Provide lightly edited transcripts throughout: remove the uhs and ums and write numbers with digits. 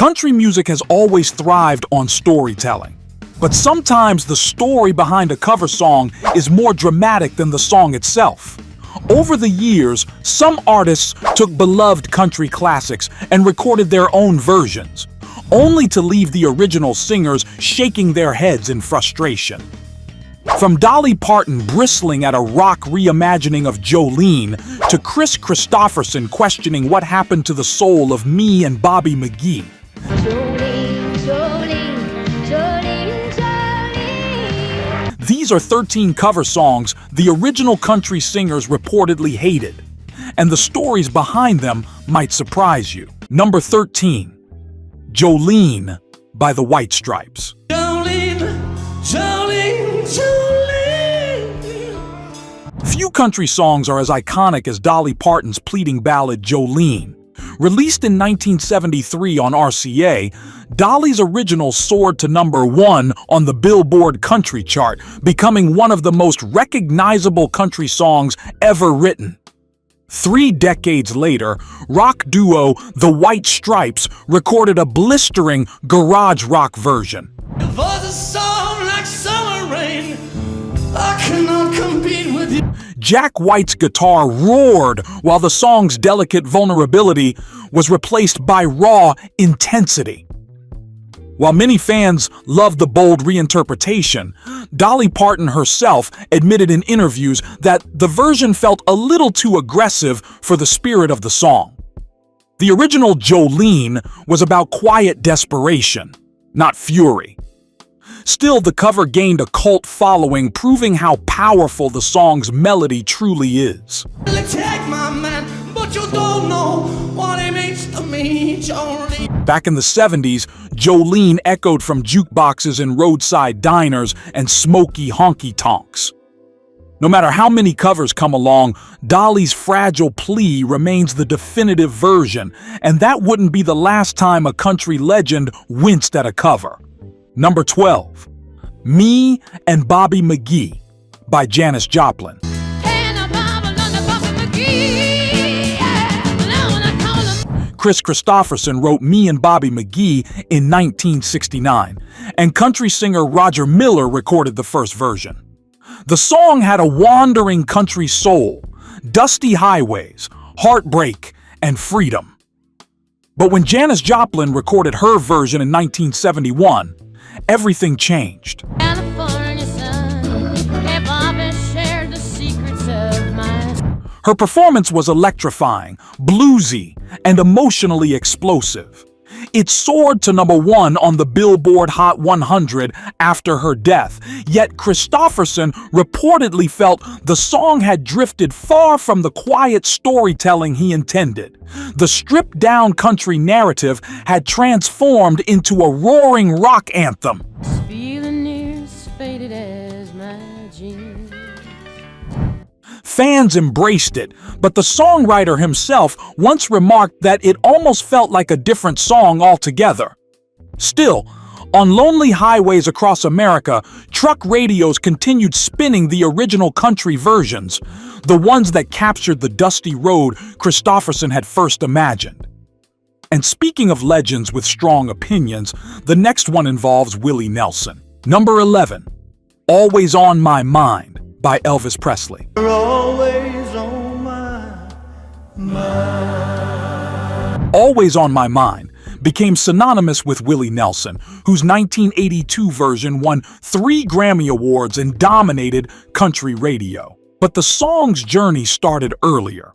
Country music has always thrived on storytelling, but sometimes the story behind a cover song is more dramatic than the song itself. Over the years, some artists took beloved country classics and recorded their own versions, only to leave the original singers shaking their heads in frustration. From Dolly Parton bristling at a rock reimagining of Jolene, to Kris Kristofferson questioning what happened to the soul of Me and Bobby McGee. Jolene, Jolene, Jolene, Jolene. These are 13 cover songs the original country singers reportedly hated, and the stories behind them might surprise you. Number 13. Jolene by the White Stripes. Jolene, Jolene, Jolene. Few country songs are as iconic as Dolly Parton's pleading ballad Jolene. Released in 1973 on RCA, Dolly's original soared to number 1 on the Billboard country chart, becoming one of the most recognizable country songs ever written. 3 decades later, rock duo The White Stripes recorded a blistering garage rock version. Your voice is soft like summer rain. I cannot compete with you. Jack White's guitar roared while the song's delicate vulnerability was replaced by raw intensity. While many fans loved the bold reinterpretation, Dolly Parton herself admitted in interviews that the version felt a little too aggressive for the spirit of the song. The original Jolene was about quiet desperation, not fury. Still, the cover gained a cult following, proving how powerful the song's melody truly is. Take my man, but you don't know what it means to me, Jolene. Back in the 70s, Jolene echoed from jukeboxes in roadside diners and smoky honky-tonks. No matter how many covers come along, Dolly's fragile plea remains the definitive version, and that wouldn't be the last time a country legend winced at a cover. Number 12. Me and Bobby McGee by Janis Joplin. Kris Kristofferson wrote Me and Bobby McGee in 1969, and country singer Roger Miller recorded the first version. The song had a wandering country soul, dusty highways, heartbreak, and freedom. But when Janis Joplin recorded her version in 1971, everything changed. California sun, hey Bobby shared the secrets of my... Her performance was electrifying, bluesy, and emotionally explosive. It soared to number 1 on the Billboard Hot 100 after her death, yet Kristofferson reportedly felt the song had drifted far from the quiet storytelling he intended. The stripped-down country narrative had transformed into a roaring rock anthem. Feeling near as faded as my jeans. Fans embraced it, but the songwriter himself once remarked that it almost felt like a different song altogether. Still, on lonely highways across America, truck radios continued spinning the original country versions, the ones that captured the dusty road Kristofferson had first imagined. And speaking of legends with strong opinions, the next one involves Willie Nelson. Number 11. Always on My Mind by Elvis Presley. You're always on my mind. Always on My Mind became synonymous with Willie Nelson, whose 1982 version won 3 Grammy Awards and dominated country radio. But the song's journey started earlier.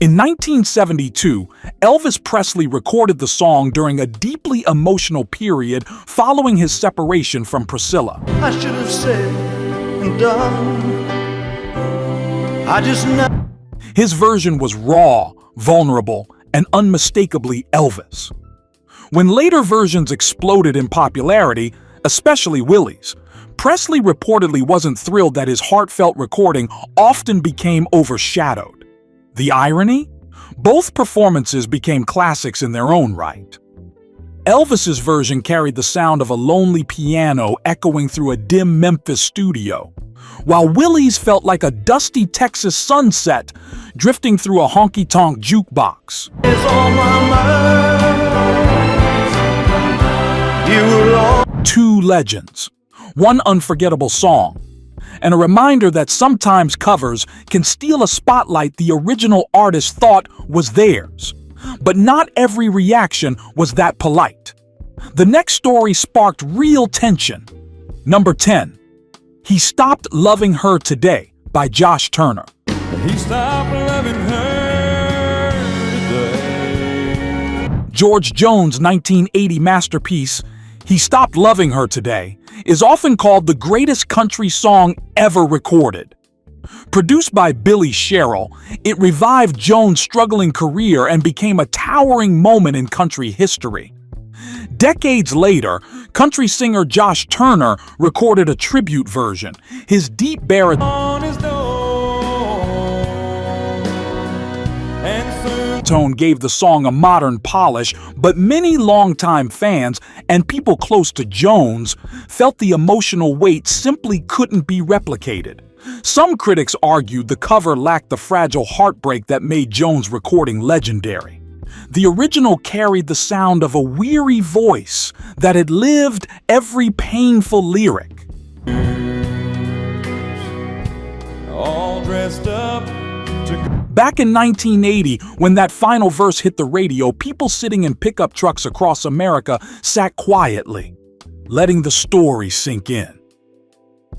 In 1972, Elvis Presley recorded the song during a deeply emotional period following his separation from Priscilla. I should have said and done. I just know. His version was raw, vulnerable, and unmistakably Elvis. When later versions exploded in popularity, especially Willie's, Presley reportedly wasn't thrilled that his heartfelt recording often became overshadowed. The irony? Both performances became classics in their own right. Elvis's version carried the sound of a lonely piano echoing through a dim Memphis studio, while Willie's felt like a dusty Texas sunset drifting through a honky-tonk jukebox. It's on my mind. two legends, one unforgettable song, and a reminder that sometimes covers can steal a spotlight the original artist thought was theirs. But not every reaction was that polite. The next story sparked real tension. Number 10. He Stopped Loving Her Today by Josh Turner. He stopped loving her today. George Jones' 1980 masterpiece, He Stopped Loving Her Today, is often called the greatest country song ever recorded. Produced by Billy Sherrill, it revived Jones' struggling career and became a towering moment in country history. Decades later, country singer Josh Turner recorded a tribute version. His deep baritone gave the song a modern polish, but many longtime fans and people close to Jones felt the emotional weight simply couldn't be replicated. Some critics argued the cover lacked the fragile heartbreak that made Jones' recording legendary. The original carried the sound of a weary voice that had lived every painful lyric. All dressed up to... Back in 1980, when that final verse hit the radio, people sitting in pickup trucks across America sat quietly, letting the story sink in.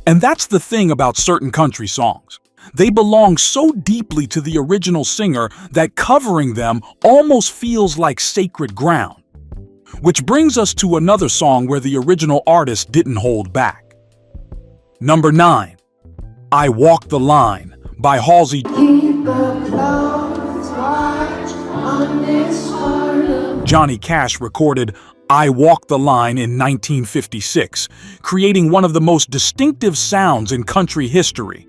And that's the thing about certain country songs. They belong so deeply to the original singer that covering them almost feels like sacred ground. Which brings us to another song where the original artist didn't hold back. Number 9. I Walk the Line by Halsey. Johnny Cash recorded I Walk the Line in 1956, creating one of the most distinctive sounds in country history.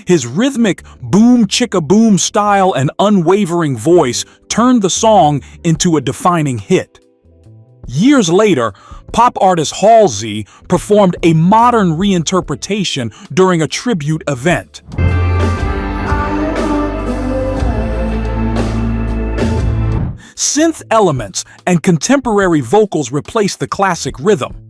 His rhythmic boom-chicka-boom style and unwavering voice turned the song into a defining hit. Years later, pop artist Halsey performed a modern reinterpretation during a tribute event. Synth elements and contemporary vocals replaced the classic rhythm.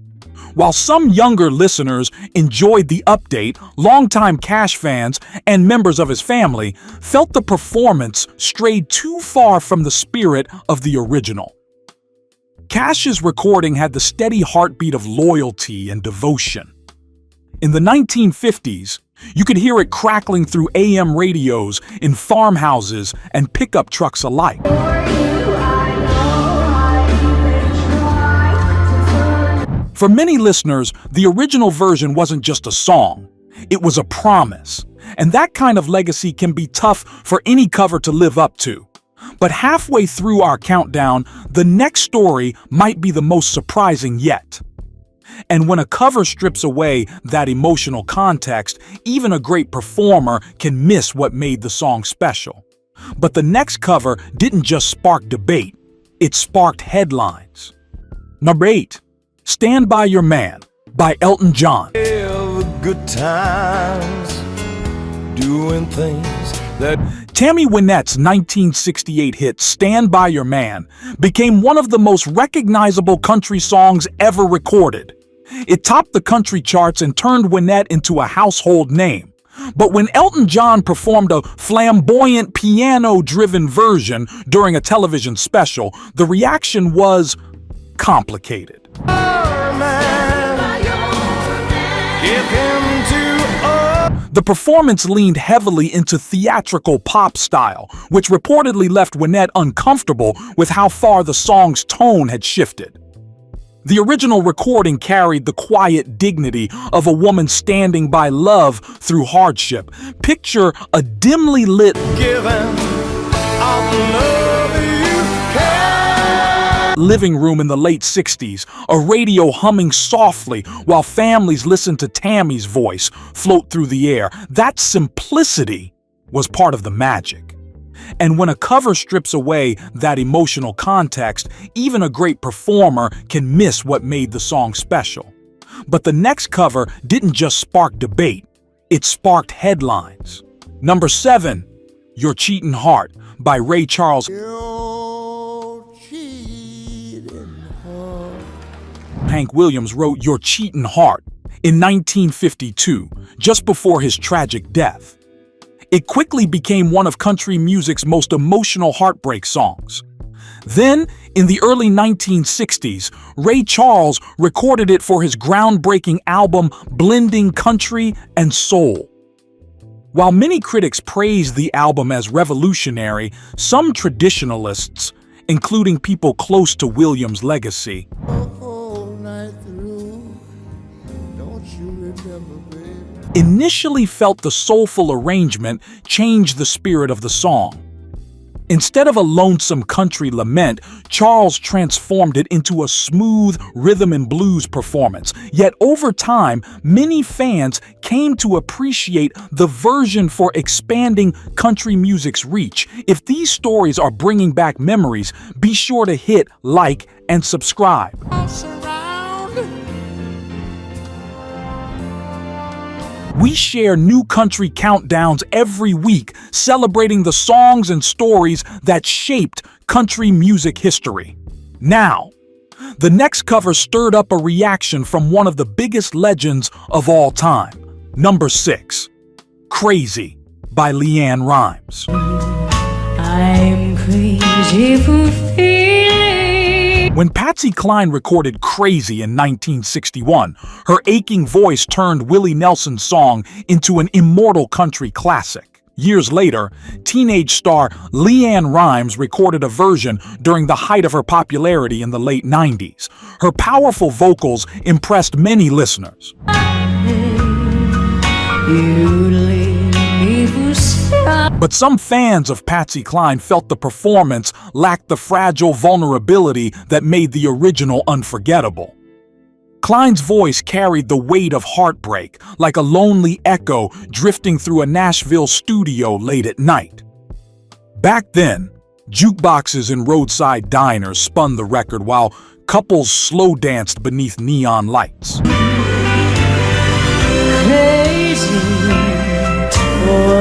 While some younger listeners enjoyed the update, longtime Cash fans and members of his family felt the performance strayed too far from the spirit of the original. Cash's recording had the steady heartbeat of loyalty and devotion. In the 1950s, you could hear it crackling through AM radios in farmhouses and pickup trucks alike. For many listeners, the original version wasn't just a song, it was a promise. And that kind of legacy can be tough for any cover to live up to. But halfway through our countdown, the next story might be the most surprising yet. And when a cover strips away that emotional context, even a great performer can miss what made the song special. But the next cover didn't just spark debate, it sparked headlines. Number 8. Stand By Your Man by Elton John. Good times doing things that... Tammy Wynette's 1968 hit Stand By Your Man became one of the most recognizable country songs ever recorded. It topped the country charts and turned Wynette into a household name. But when Elton John performed a flamboyant piano-driven version during a television special, the reaction was complicated. The performance leaned heavily into theatrical pop style, which reportedly left Wynette uncomfortable with how far the song's tone had shifted. The original recording carried the quiet dignity of a woman standing by love through hardship. Picture a dimly lit living room in the late 60s, a radio humming softly while families listened to Tammy's voice float through the air. That simplicity was part of the magic. And when a cover strips away that emotional context, even a great performer can miss what made the song special. But the next cover didn't just spark debate, it sparked headlines. Number 7, Your Cheatin' Heart by Ray Charles. Hank Williams wrote Your Cheatin' Heart in 1952, just before his tragic death. It quickly became one of country music's most emotional heartbreak songs. Then, in the early 1960s, Ray Charles recorded it for his groundbreaking album blending country and soul. While many critics praised the album as revolutionary, some traditionalists, including people close to Williams' legacy, initially felt the soulful arrangement changed the spirit of the song. Instead of a lonesome country lament, Charles transformed it into a smooth rhythm and blues performance. Yet over time, many fans came to appreciate the version for expanding country music's reach. If these stories are bringing back memories, be sure to hit like and subscribe. We share new country countdowns every week, celebrating the songs and stories that shaped country music history. Now, the next cover stirred up a reaction from one of the biggest legends of all time. Number 6, Crazy by LeAnn Rimes. I'm crazy for feeling. When Patsy Cline recorded Crazy in 1961, her aching voice turned Willie Nelson's song into an immortal country classic. Years later, teenage star LeAnn Rimes recorded a version during the height of her popularity in the late 90s. Her powerful vocals impressed many listeners. But some fans of Patsy Cline felt the performance lacked the fragile vulnerability that made the original unforgettable. Cline's voice carried the weight of heartbreak, like a lonely echo drifting through a Nashville studio late at night. Back then, jukeboxes in roadside diners spun the record while couples slow danced beneath neon lights.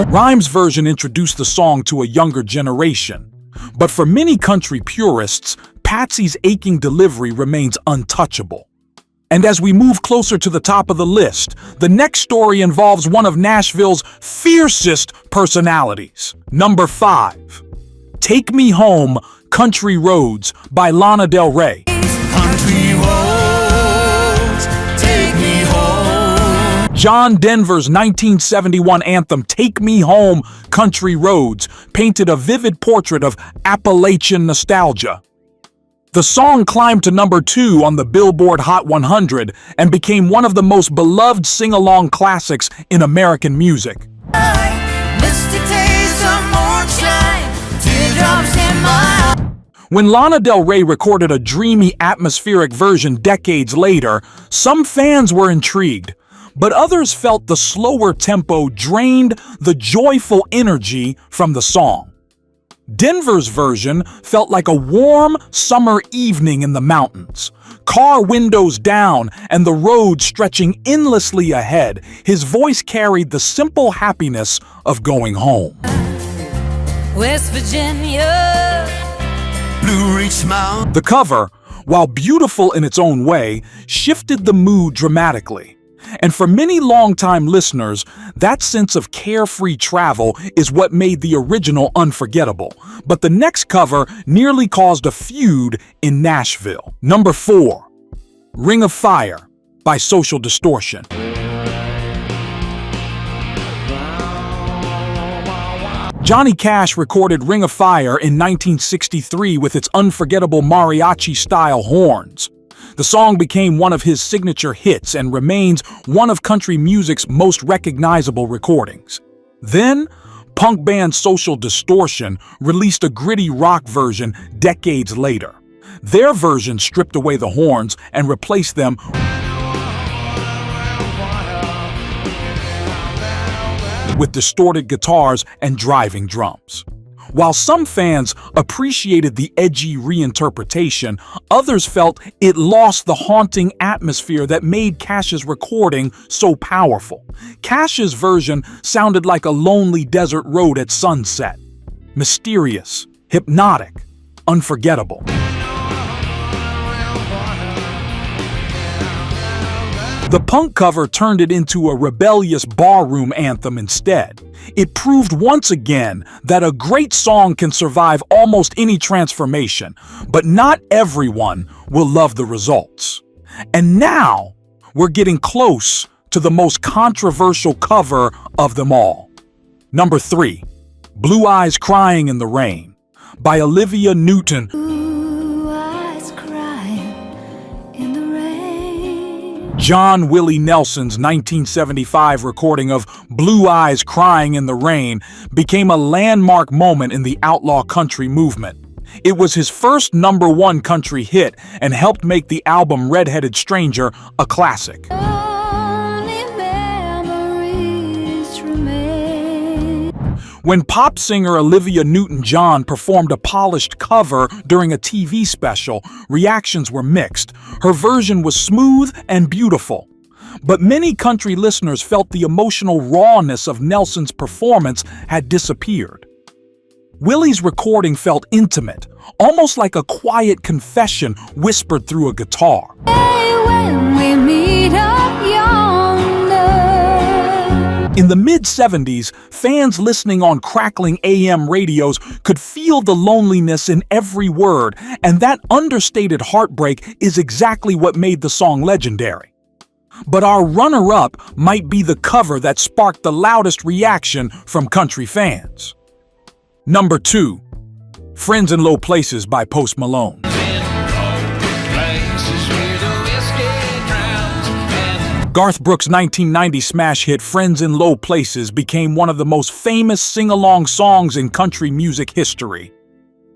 Rimes' version introduced the song to a younger generation, but for many country purists, Patsy's aching delivery remains untouchable. And as we move closer to the top of the list, the next story involves one of Nashville's fiercest personalities. Number 5, Take Me Home, Country Roads by Lana Del Rey. Country roads, take me home. John Denver's 1971 anthem Take Me Home, Country Roads painted a vivid portrait of Appalachian nostalgia. The song climbed to number 2 on the Billboard Hot 100 and became one of the most beloved sing-along classics in American music. When Lana Del Rey recorded a dreamy, atmospheric version decades later, some fans were intrigued, but others felt the slower tempo drained the joyful energy from the song. Denver's version felt like a warm summer evening in the mountains, car windows down and the road stretching endlessly ahead. His voice carried the simple happiness of going home. West Virginia, Blue Ridge Mountain. The cover, while beautiful in its own way, shifted the mood dramatically. And for many longtime listeners, that sense of carefree travel is what made the original unforgettable. But the next cover nearly caused a feud in Nashville. Number 4, Ring of Fire by Social Distortion. Johnny Cash recorded Ring of Fire in 1963 with its unforgettable mariachi-style horns. The song became one of his signature hits and remains one of country music's most recognizable recordings. Then, punk band Social Distortion released a gritty rock version decades later. Their version stripped away the horns and replaced them with distorted guitars and driving drums. While some fans appreciated the edgy reinterpretation, others felt it lost the haunting atmosphere that made Cash's recording so powerful. Cash's version sounded like a lonely desert road at sunset. Mysterious, hypnotic, unforgettable. The punk cover turned it into a rebellious barroom anthem instead. It proved once again that a great song can survive almost any transformation, but not everyone will love the results. And now, we're getting close to the most controversial cover of them all. Number 3, Blue Eyes Crying in the Rain by Olivia Newton. Blue eyes crying in the rain. John Willie Nelson's 1975 recording of Blue Eyes Crying in the Rain became a landmark moment in the outlaw country movement. It was his first #1 country hit and helped make the album Red-Headed Stranger a classic. Only memories remain. When pop singer Olivia Newton-John performed a polished cover during a TV special, reactions were mixed. Her version was smooth and beautiful. But many country listeners felt the emotional rawness of Nelson's performance had disappeared. Willie's recording felt intimate, almost like a quiet confession whispered through a guitar. Hey, when we meet up yonder. In the mid-70s, fans listening on crackling AM radios could feel the loneliness in every word, and that understated heartbreak is exactly what made the song legendary. But our runner-up might be the cover that sparked the loudest reaction from country fans. Number 2, Friends in Low Places by Post Malone. Garth Brooks' 1990 smash hit Friends in Low Places became one of the most famous sing-along songs in country music history.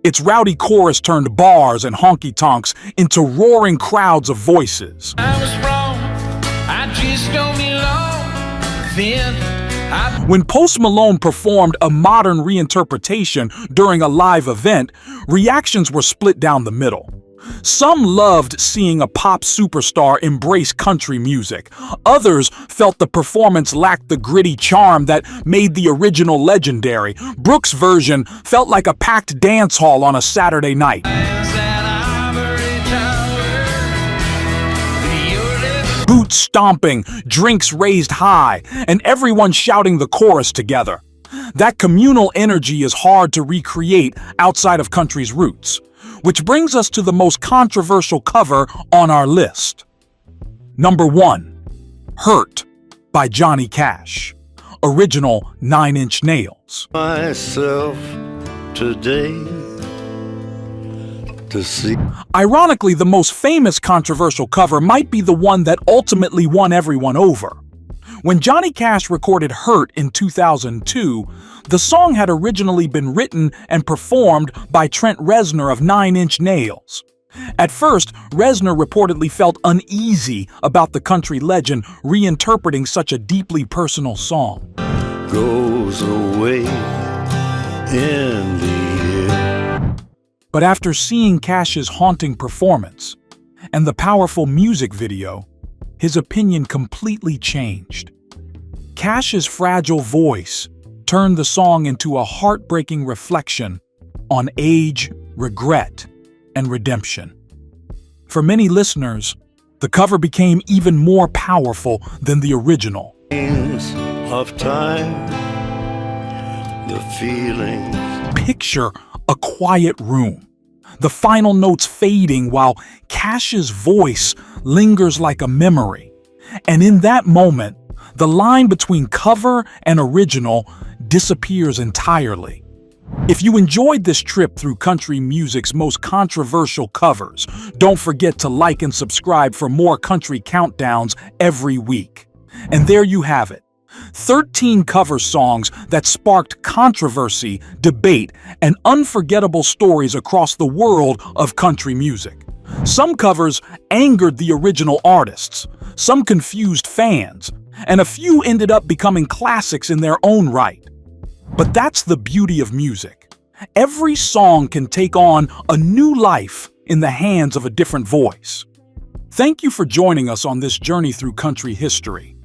Its rowdy chorus turned bars and honky-tonks into roaring crowds of voices. I was wrong, I just don't belong. Then When Post Malone performed a modern reinterpretation during a live event, reactions were split down the middle. Some loved seeing a pop superstar embrace country music. Others felt the performance lacked the gritty charm that made the original legendary. Brooks' version felt like a packed dance hall on a Saturday night. Boots stomping, drinks raised high, and everyone shouting the chorus together. That communal energy is hard to recreate outside of country's roots, which brings us to the most controversial cover on our list. Number 1, Hurt by Johnny Cash, original 9 Inch Nails. Myself today to see. Ironically, the most famous controversial cover might be the one that ultimately won everyone over. When Johnny Cash recorded Hurt in 2002, the song had originally been written and performed by Trent Reznor of 9 Inch Nails. At first, Reznor reportedly felt uneasy about the country legend reinterpreting such a deeply personal song. Goes away in the air. But after seeing Cash's haunting performance and the powerful music video, his opinion completely changed. Cash's fragile voice turned the song into a heartbreaking reflection on age, regret, and redemption. For many listeners, the cover became even more powerful than the original. Of time, the feelings. Picture a quiet room, the final notes fading while Cash's voice lingers like a memory. And in that moment, the line between cover and original disappears entirely. If you enjoyed this trip through country music's most controversial covers, don't forget to like and subscribe for more country countdowns every week. And there you have it. 13 cover songs that sparked controversy, debate, and unforgettable stories across the world of country music. Some covers angered the original artists, some confused fans, and a few ended up becoming classics in their own right. But that's the beauty of music. Every song can take on a new life in the hands of a different voice. Thank you for joining us on this journey through country history.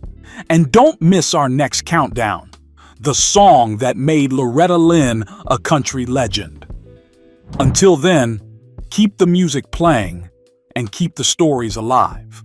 And don't miss our next countdown, the song that made Loretta Lynn a country legend. Until then, keep the music playing and keep the stories alive.